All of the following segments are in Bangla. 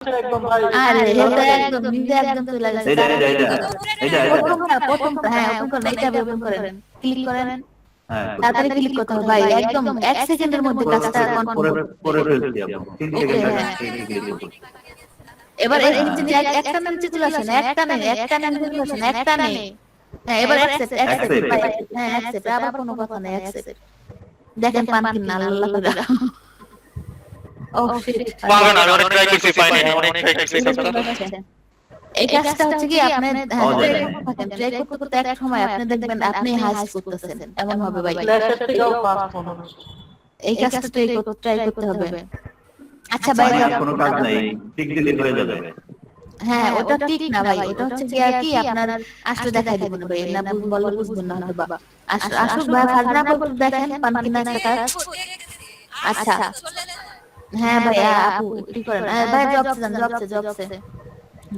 একদম ভাই আরে এটা একদম নিজে একদম চলে গেছে এইটা এইটা এইটা এইটা এইটা প্রথমটা হ্যাঁ ওপেন করেন, এটা ওপেন করেন, ক্লিক করেন, হ্যাঁ তাড়াতাড়ি ক্লিক করতে হবে ভাই, একদম 1 সেকেন্ডের মধ্যে কাজটা কনফার্ম করে করতে করে হবে। ফেলছি আপু 3 ওকে সেকেন্ড হ্যাঁ, ক্লিক করছি এবার এই নিচে একটা না নিচে চলে আসেন, একটা না নিচে চলে আসেন, একটা নেই। হ্যাঁ এবার অ্যাকসেপ্ট অ্যাকসেপ্ট অ্যাকসেপ্ট ভাই, হ্যাঁ অ্যাকসেপ্ট, আবার কোনো কথা নাই, অ্যাকসেপ্ট। দেখেন পান কিনা আল্লাহ করে। ও শিট, পাবেন আমি অনেক ট্রাই করছি পাইনি অনেক ট্রাই করছি আপনারা এই কাজটা হচ্ছে কি আপনি ও ট্রাই দেখেন করতে থাকেন, ট্রাই করতে করতে এক সময় আপনি দেখবেন আপনি হাইস্ট করতেছেন, এমন হবে ভাই। ফ্ল্যাশের থেকেও ফাস্ট মনে হচ্ছে। এই কাজটা ট্রাই করতে হবে। আচ্ছা ভাই ভাই, আর কোনো কাজ নাই টিক দিলে হয়ে যাবে হ্যাঁ ওটা ঠিক না ভাই, ওটা হচ্ছে কি আর কি আপনার আসলে দেখাই দিব না ভাই, না বললে বুঝবেন না হয়তো বা। আসুক ভাই, ফাজনা আপু দেখেন পান কিনা একটা কাজ। আচ্ছা হ্যাঁ ভাই আপু একটু করেন, ভাই জবসে যান, জবসে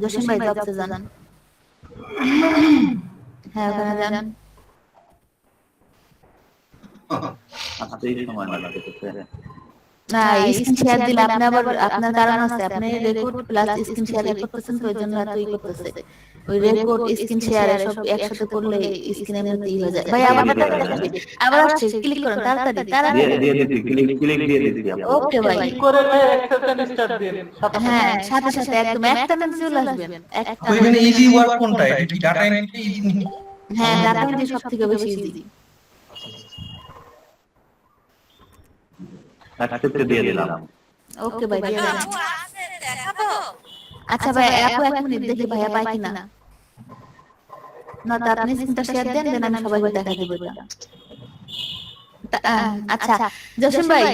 জসিম ভাই জবসে যান, হ্যাঁ ওখানে যান। আসতেই সময় লাগতেছে না স্ক্রিন শেয়ার দিলে আপনি আবার আপনার কারণ আছে, আপনি রেকর্ড প্লাস স্ক্রিন শেয়ার করতেছেন তো, এই জন্য এতই করতেছে। ওই রেকর্ড স্ক্রিন শেয়ার সব একসাথে করলে স্ক্রিনের মধ্যেই হয়ে যায় ভাই। আবার আসছে, ক্লিক করুন তাড়াতাড়ি দিয়ে তাড়াতাড়ি। দিয়ে দিচ্ছি ক্লিক দিয়ে দিচ্ছি আপু ওকে ভাই, কি করে ভাই অ্যাকসেপ্ট স্টার্ট দিন সাথে হ্যাঁ সাথে সাথে একদম একটা না চলে আসবেন একটা। ওইখানে ইজি ওয়ার্ক কোনটা? এটা কি ডাটা এন্ট্রি ইজি? হ্যাঁ ডাটা এন্ট্রি সবথেকে বেশি ইজি। অ্যাকসেপ্ট দিয়ে দিলাম ওকে ভাই দিয়ে দেন। আচ্ছা ভাই আপু 1 মিনিট দেখি ভাইয়া পাই কিনা, না তো আপনি স্ক্রিনটা শেয়ার দেন, দেন আমি সবাইকে দেখা দেব এটা। আচ্ছা জসিম ভাই,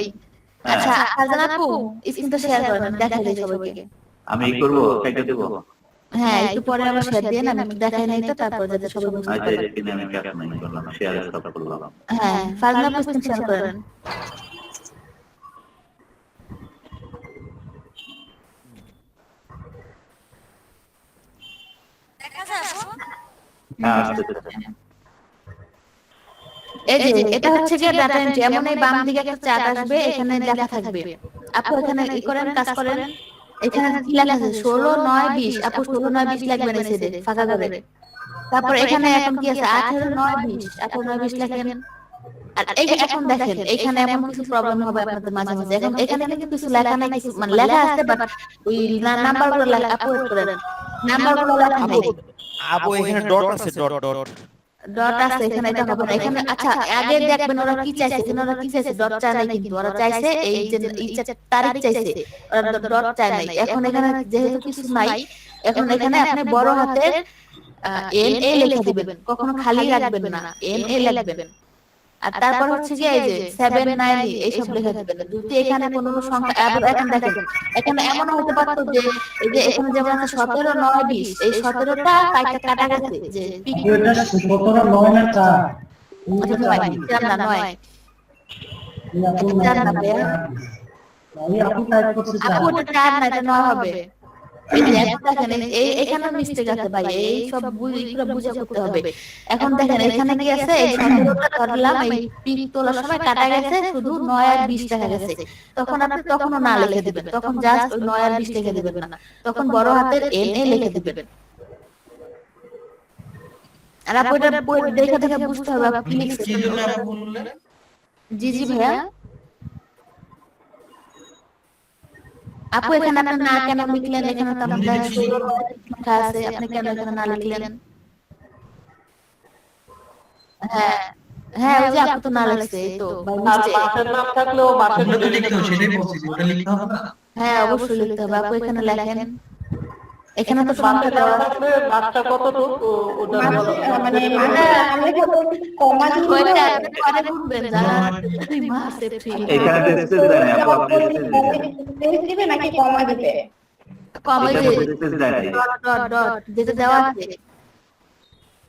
আচ্ছা ফারজানা আপু স্ক্রিনটা শেয়ার করেন, আমি দেখাই দেই সবাইকে। আমি এই করব কেটে দেব হ্যাঁ একটু পরে আবার শেয়ার দেন, আমি একটু দেখাই নাই তো, তারপর যাতে সবাই বুঝতে আচ্ছা পারে। এখানে আমি ক্যাপ নাই করলাম শেয়ার স্টপ করলাম হ্যাঁ ফারজানা আপু স্ক্রিন শেয়ার করেন। হ্যাঁ আসতে এই যে এটা হচ্ছে কি ডাটা এন্ট্রি, এমন এই বাম দিকে একটা চার্ট আসবে, এখানে লেখা থাকবে। আপু এখানে ই করেন, কাজ করেন, এখানে কি লেখা আছে 16 9 20, আপু 16 9 20 লাগবে না সেদে ফাঁকা করে। তারপর এখানে এখন কি আছে 18 9 20, 18 9 20 লেখেন। আর এই যে এখন দেখেন এখানে এমন কিছু প্রবলেম হবে আপনাদের মাঝে মাঝে, এখন এখানে কিন্তু কিছু লেখা নাই, কিছু মানে লেখা আছে বাট ওই নাম্বারগুলো আপলোড করেন, নাম্বারগুলো লেখা নাই, আপু এখানে ডট আছে ডট ডট ডট আছে এখানে, এটা হবে না এখানে। আচ্ছা আগে দেখবেন ওরা কি চাইছে, এখানে ওরা কি চাইছে, ডট চায় নাই কিন্তু, ওরা চাইছে এই যে তারিখ চাইছে, ওরা ডট চায় নাই। এখন এখানে যেহেতু কিছু নাই, এখন এখানে আপনি বড় হাতের এন এ লিখে দিবেন, কখনো খালি রাখবেন না, এন এ লিখবেন। আর তারপর হচ্ছে কি এই যে 7 9 এইসব লিখে দিবেন। যদি এখানে কোনো সংখ্যা এখন দেখেন, এখানে এমন হতে পারতো যে এই যে এখানে যেমন আছে 17 9 20, এই 17টা কাটা গেছে যে এটা 17 9 না 4 আচ্ছা ভাই চার না নয়, চার না ভাইয়া, আমি আপু টাইপ করতে চাই আপু ওটা চার না, এটা নয় হবে। এই যে এখন দেখেন এখানে মিস্টেক আছে ভাই, এই সব এগুলো বুঝে করতে হবে। এখন দেখেন এখানে কি আছে, এই 17টা ধরলাম, এই পিক তোলার সময় কাটা গেছে, শুধু 9 আর 20 দেখা গেছে। তখন আপনি তখনও না লিখে দিবেন, তখন জাস্ট ওই 9 আর 20 লিখে দিবেন না, তখন বড় হাতের এন এ লিখে দিবেন। আর আপু এটা দেখে দেখে বুঝতে হবে আপনি কি কি লিখছেন। জন্য আপু বললেন? জি জি ভাইয়া, আপু এখানে আপনি না কেন লিখলেন, এখানে তো আপনার লেখা আছে, আপনি কেন এখানে না লিখলেন। হ্যাঁ হ্যাঁ ওই যে আপু তো না লিখছে, এই তো ভাই আর মিস্টেক। মাসের নাম থাকলেও মাসের ওটা তো লিখতে হবে, সেটাই বলছি যে ওটা লিখতে হবে না। হ্যাঁ অবশ্যই লিখতে হবে, আপু এখানে লেখেন, এখানে তো সংখ্যা মাসের দেওয়া নাম আছে। থাকলে মাসটা কতটুকু ওটা বলা মানে আমি হয়তো কমা দিয়ে ওইটা আপনি পরে বুঝবেন, যারা মাসে ফ্রি এখানে স্পেস দেয় না আপু আপনি স্পেস দিবেন স্পেস দিবে নাকি কমা দিবে? কম ওই এখানে যে স্পেস দেয় না ডট যেটা দেওয়া আছে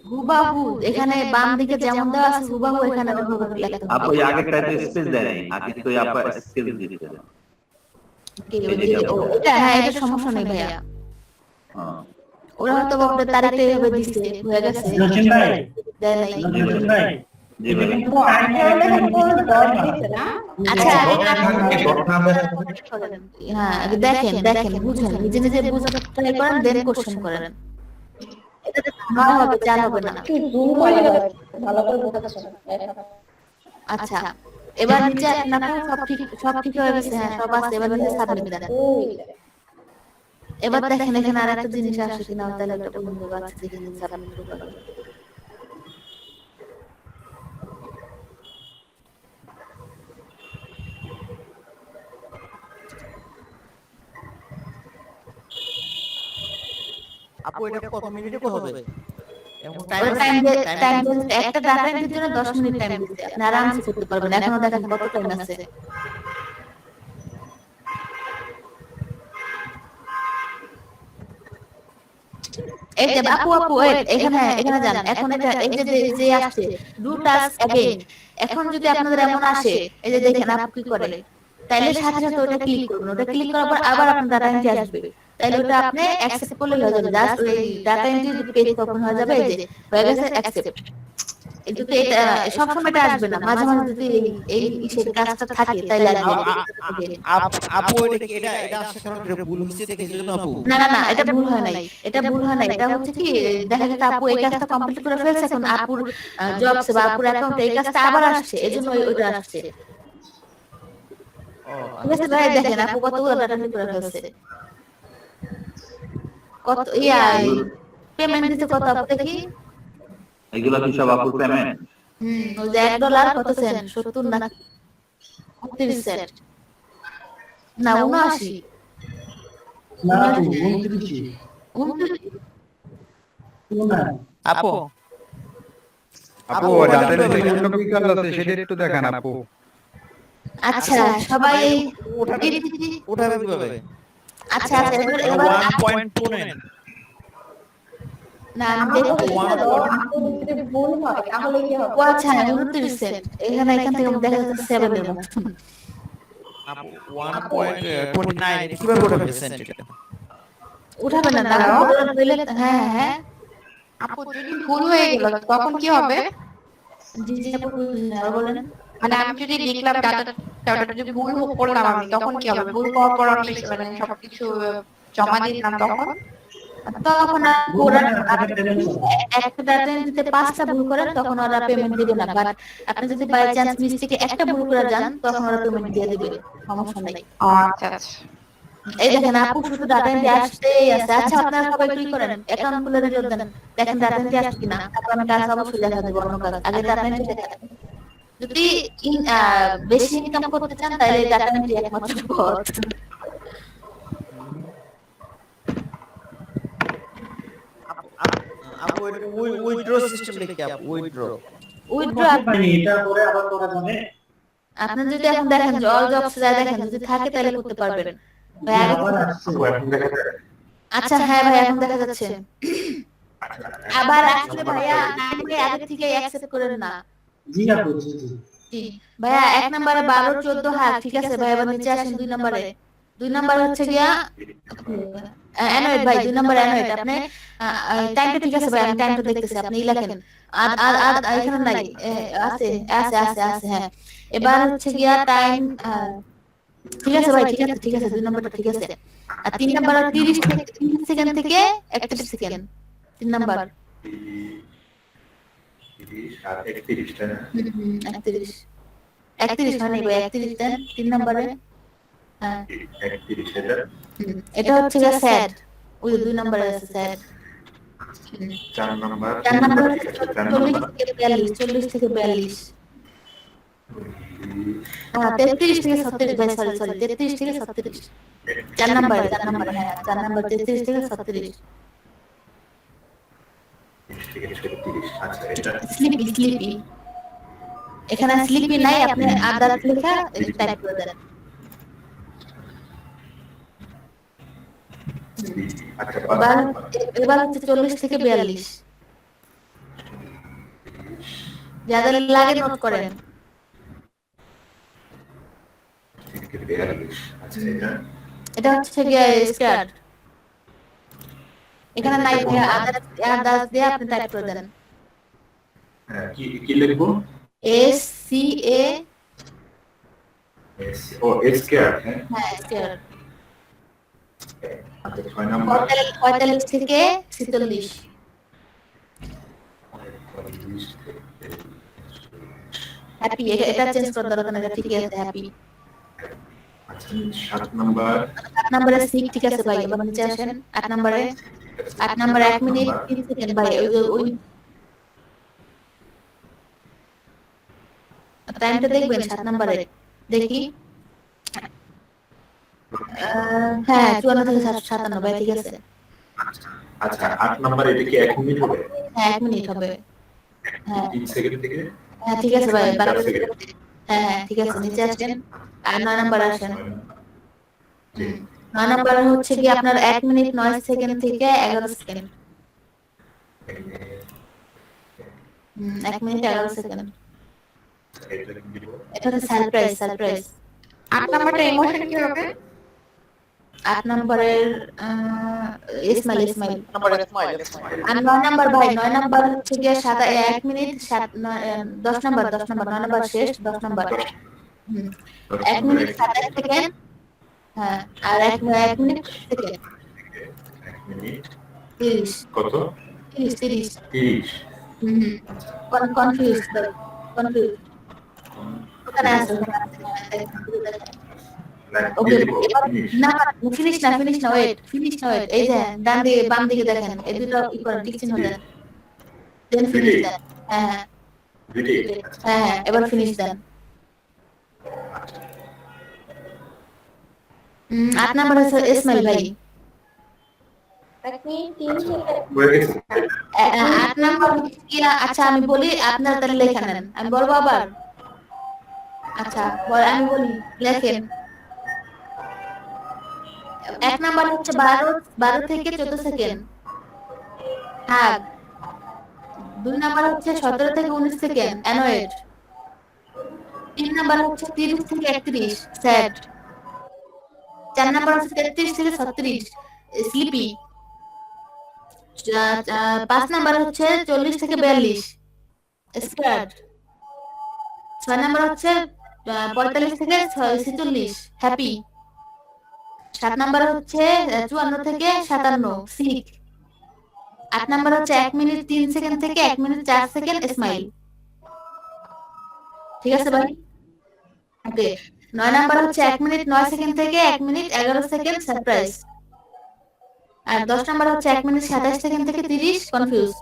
হুবাহু, এখানে বাম দিকে যেমন দেওয়া আছে হুবাহু এখানে ওইভাবে লিখতে হবে। আপু এই আগেরটাতে স্পেস দেয় নাই আগে তো আপা স্পেস দিয়ে দিতে ওটা হ্যাঁ এটা সমস্যা নেই ভাইয়া, হ্যাঁ ওরা হয়তো ওদের তারিখটা এইভাবে দিচ্ছে হয়ে গেছে, জসিম ভাই দেয় নাই। জসিম ভাই জি ভাই। কিন্তু তাহলে হয়তো ডট দিচ্ছে না আচ্ছা ডট না দেওয়া হ্যাঁ দেখেন দেখেন বুঝেন নিজে নিজে বুঝাতে ট্রাই করেন দেন কোশ্চেন করেন এটাতে নয় হবে 4 হবে না একটু জুম করে ভালো করে বোঝাচ্ছে না আচ্ছা এবার নিচে আসেন আপু সব ঠিক হয়ে গেছে হ্যাঁ সব আছে এবার নিচে সাবমিট দেন এবার দেখেন এখানে আর একটা জিনিস আসে কিনা তাহলে একটা বন্ধু আছে যেখানে সাবমিট করতে হবে আপু এটা কত মিনিটে কত হবে? এমন টাইম একটা ডাটা এন্ট্রির জন্য 10 মিনিট টাইম দিচ্ছে আপনি আরামসে করতে পারবেন এখনো দেখেন কত টাইম আছে এই যে আপু wait, এখানে যান এখন এটা এই যে আসছে ডু টাস্ক अगेन এখন যদি আপনাদের এমন আসে এই যে দেখেন আপু কি করে তাইলে সাথে সাথে ওটা ক্লিক করুন ওটা ক্লিক করার পর আবার আপনার ডাটা এন্ট্রি আসবে তাইলে ওটা আপনি অ্যাকসেপ্ট করলে হয়ে যাবে জাস্ট ওই ডাটা এন্ট্রি পেজ ওপেন হয়ে যাবে এই যে হয়ে গেছে অ্যাকসেপ্ট কিন্তু এটা সব সময় এটা আসবে না মাঝে মাঝে যদি এই সেই কাজটা থাকে তাইলে আসবে আপু এটা আসার কারণ এটা ভুল হচ্ছে দেখে জন্য আপু। না এটা ভুল হয় নাই এটা হচ্ছে কি দেখা যাচ্ছে আপু এই কাজটা কমপ্লিট করে ফেলছে এখন আপুর জবস বা আপুর অ্যাকাউন্টে এই কাজটা আবার আসছে এজন্য ওইটা আসছে ঠিক আছে ভাই দেখেন আপু কতগুলো ডাটা এন্ট্রি করে ফেলছে কত পেমেন্ট দিতে কত আপু দেখি এগুলো কি সব আপুর পেমেন্ট? ওই যে $1 কত সেন্ট 70 না 30 সেন্ট না 79 না তো 29 না আপু আপু ডাটা এন্ট্রি জন্য কি কাজ আছে সেটা একটু দেখান আপু। আচ্ছা সবাই ওঠাবে কিভাবে? আচ্ছা এবার 1.29 না দেখো যদি ভুল হয় তাহলে কি হবে ও আচ্ছা 29 সেন্ট এখান থেকে দেখা যাচ্ছে 7 এর মতো আপু 1.29 কিভাবে ওঠাবে সেন্ট এটা? উঠাবে না হ্যাঁ আপু যদি ভুল হয়ে গেল তখন কি হবে? জি আপু বলেন মানে আমি যদি লিখলাম ডাটাটা যদি ভুল করলাম আমি তখন কি হবে? ভুল করার পর আমি মানে সবকিছু জমা দিলাম তখন তখন ওরা একটা ডাটা এন্ট্রিতে 5টা ভুল করেন তখন ওরা পেমেন্ট দিবে না বাট আপনি যদি বাই চান্স মিস্টেকে একটা ভুল করে যান তখন ওরা পেমেন্ট দিয়ে দিবে সমস্যা নাই আচ্ছা আচ্ছা এই দেখেন আপু শুধু ডাটা এন্ট্রি আসতেই আছে আচ্ছা আপনারা সবাই কি করেন অ্যাকাউন্ট খুলে রেখে দেন দেখেন ডাটা এন্ট্রি আসছে কিনা তারপর আমি কাজ অবশ্যই দেখা দেব অন্য কাজ আগে ডাটা এন্ট্রি দেখেন যদি বেশি ইনকাম করতে চান তাহলে ডাটা এন্ট্রি একমাত্র পথ আপু এটা উইথড্র সিস্টেম দেখি আপু উইথড্র মানে এটা করে আবার করা যাবে আপনি যদি এখন দেখেন জল জবস যা দেখেন যদি থাকে তাহলে করতে পারবেন ভাই আবার আসছে আচ্ছা হ্যাঁ ভাই এখন দেখা যাচ্ছে আবার আসলে ভাইয়া নাইনকে আগে থেকে অ্যাকসেপ্ট করেন না জি আপু জি জি ভাইয়া 1 নম্বরে 12 14 হ্যাঁ ঠিক আছে ভাই এবার নিচে আসেন 2 নম্বরে হচ্ছে গিয়া অ্যানোয়েড ভাই 2 নম্বরে অ্যানোয়েড আপনি টাইমটা ঠিক আছে ভাই আমি টাইমটা দেখতেছি আপনি লেখেন এখানে নাই আছে হ্যাঁ এবার হচ্ছে গিয়া টাইম ঠিক আছে ভাই ঠিক আছে 2 নম্বরটা ঠিক আছে আর 3 নম্বর 30 সেকেন্ড থেকে 31 সেকেন্ড 3 নম্বর 30 আর 31 টা 31 মানে ভাই 31 দেন 3 নম্বরে হ্যাঁ 31 এটা এটা হচ্ছে গিয়া স্যাড ওই 2 নম্বরে আছে স্যাড 4 নাম্বার 4 নম্বর ঠিক আছে 4 নাম্বার 40 থেকে 42 হ্যাঁ 33 থেকে 37 ভাই সরি 33 থেকে 37 4 নম্বর হ্যাঁ 4 নম্বর 33 থেকে 37 থেকে 36 আচ্ছা এটা স্লিপি এখানে স্লিপি নাই আপনি আদার লেখা টাইপ করে দেন আচ্ছা এবার হচ্ছে 40 থেকে 42 যাদের লাগে নোট করেন থেকে 42 আচ্ছা এটা হচ্ছে গিয়া স্টার্ট এখানে নাই আদার দিয়ে আপনি টাইপ করে দেন কি লিখবো SCA ও স্কয়ার, হ্যাঁ। হ্যাঁ স্কয়ার আচ্ছা 6 নাম্বার 45 থেকে 46 হ্যাপি এটা চেঞ্জ করে দরকার না, এটা ঠিক আছে হ্যাপি। আচ্ছা 7 নাম্বার 8 নম্বরে সিক ঠিক আছে ভাই, এবার নিচে আসেন। 8 নম্বরে 1 মিনিট 3 সেকেন্ড ভাই, ওই টাইমটা দেখবেন 7 নম্বরে দেখি। হ্যাঁ 54 থেকে 57 ভাই ঠিক আছে। আচ্ছা 8 নাম্বার এটা কি 1 মিনিট হবে? হ্যাঁ 1 মিনিট হবে। হ্যাঁ 3 সেকেন্ড থেকে হ্যাঁ ঠিক আছে ভাই, 4 সেকেন্ড। হ্যাঁ হ্যাঁ ঠিক আছে নিচে আসেন। আর 9 নম্বর আসেন। জি 9 নম্বর হচ্ছে কি আপনার 1 মিনিট 9 সেকেন্ড থেকে 11 সেকেন্ড। 1 minute 11 second. এটা কি দিব? এটা হচ্ছে সারপ্রাইজ। 8 নাম্বারটা ইমোশন কি হবে? 8 নম্বরের ইসমাইল নাম্বার স্মাইল আর 9 নম্বর ভাই, 9 নম্বর হচ্ছে গিয়ে 1 মিনিট 10 নম্বর 9 নম্বর শেষ 10 নম্বর। 1 মিনিট 27 সেকেন্ড। হ্যাঁ আর 1 মিনিট সেকেন্ড 1 মিনিট 30 কত? 30 30। কনফিউজ ওখানে আছে ওকে। না ফিনিশ না ওয়েট এই যে ডান দিকে বাম দিকে দেখেন, এই দুটো ই করেন, টিক চিহ্ন দেন, দেন ফিনিশ দেন। হ্যাঁ ভিডি হ্যাঁ এবার ফিনিশ দেন। 8 নাম্বার হচ্ছে ইসমাইল ভাই। 1 মিনিট 3 সেকেন্ড। হয়ে গেছে। 8 নাম্বার হচ্ছে কি, আচ্ছা আমি বলি আপনারা তাহলে লেখা নেন, আমি বলবো আবার। আচ্ছা আমি বলি লেখেন। 1 নাম্বার হচ্ছে 12 থেকে 14 সেকেন্ড হ্যাঁ। 2 নাম্বার হচ্ছে 17 থেকে 19 সেকেন্ড অ্যানোয়েড। 3 নাম্বার হচ্ছে 30 থেকে 31 স্যাড। 4 নাম্বার হচ্ছে 33 থেকে 36 স্লিপি। 5 নাম্বার হচ্ছে 40 থেকে 42 স্ক্যাড। 6 নাম্বার হচ্ছে 45 থেকে 46 হ্যাপি। 7 নাম্বার হচ্ছে 54 থেকে 57 সিক। 8 নাম্বার হচ্ছে 1 মিনিট 3 সেকেন্ড থেকে 1 মিনিট 4 সেকেন্ড স্মাইল। ঠিক আছে ভাই ওকে। 9 নাম্বার হচ্ছে 1 মিনিট 9 সেকেন্ড থেকে 1 মিনিট 11 সেকেন্ড সারপ্রাইজ। আর 10 নাম্বার হচ্ছে 1 মিনিট 27 সেকেন্ড থেকে 30 কনফিউজড।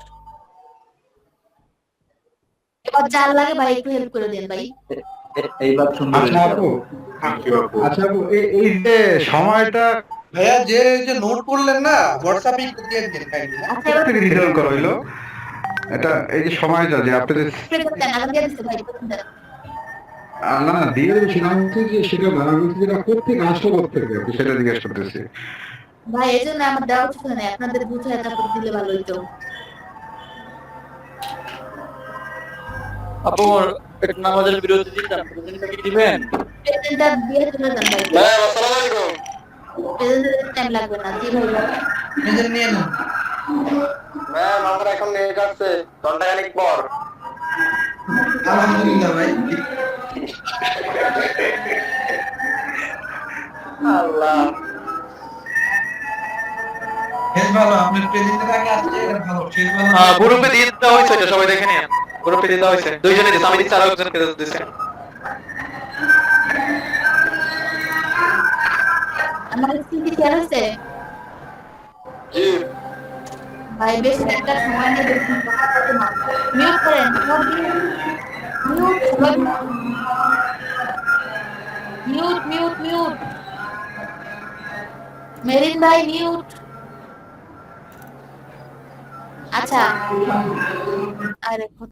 এবার যার লাগে ভাই একটু হেল্প করে দেন ভাই। এইবার সুন্দর আচ্ছা আপু, আচ্ছা আপু, এই যে সময়টা ভাইয়া যে নোট করলেন না হোয়াটসঅ্যাপে দিয়ে দিন কাইন্ডলি। আচ্ছা এবার থেকে রিটার্ন করা হইলো, এটা এই যে সময়টা যে আপনাদের দেন আলাদা দিয়ে দিতে ভাই দেন। না না দিয়ে সেটা হচ্ছে যে সেটা যেটা করতে আসলো করতে সেটা জিজ্ঞেস করতেছি। ভাই এই জন্য আমার দেওয়া উচিত না, আপনাদের বুঝে তারপর দিলে ভালো হইতো। আপু এক নামাজের বিরতি দিতাম, কি দিবেন? প্রেজেন্টার দিয়ে চলে যান ভাই। ভাই আসসালামু আলাইকুম। প্রেজেন্টার টাইম লাগবে না, জি ভাই। নিজের নিয়ে নাও। ম্যাম আমরা এখন নেট আসছে ঘন্টাখানিক পর। আলহামদুলিল্লাহ ভাই। আল্লাহ বেশ ভালো, আপনার প্রেজেন্টের আগে আসছে, এটা ভালো, শেষ ভালো। হ্যাঁ গ্রুপে দিয়ে দেওয়া হয়েছে, এটা সবাই দেখে নিন। গ্রুপে দিয়ে দেওয়া হয়েছে, দুইজনে দিছে, আমি দিচ্ছি আর একজনকে দিচ্ছে। আমার স্কিল শেয়ার হচ্ছে জি ভাই, বেশ একটা সময় নিয়ে দেখুন। মিউট করেন, মিউট মেরিন ভাই মিউট। আচ্ছা আরে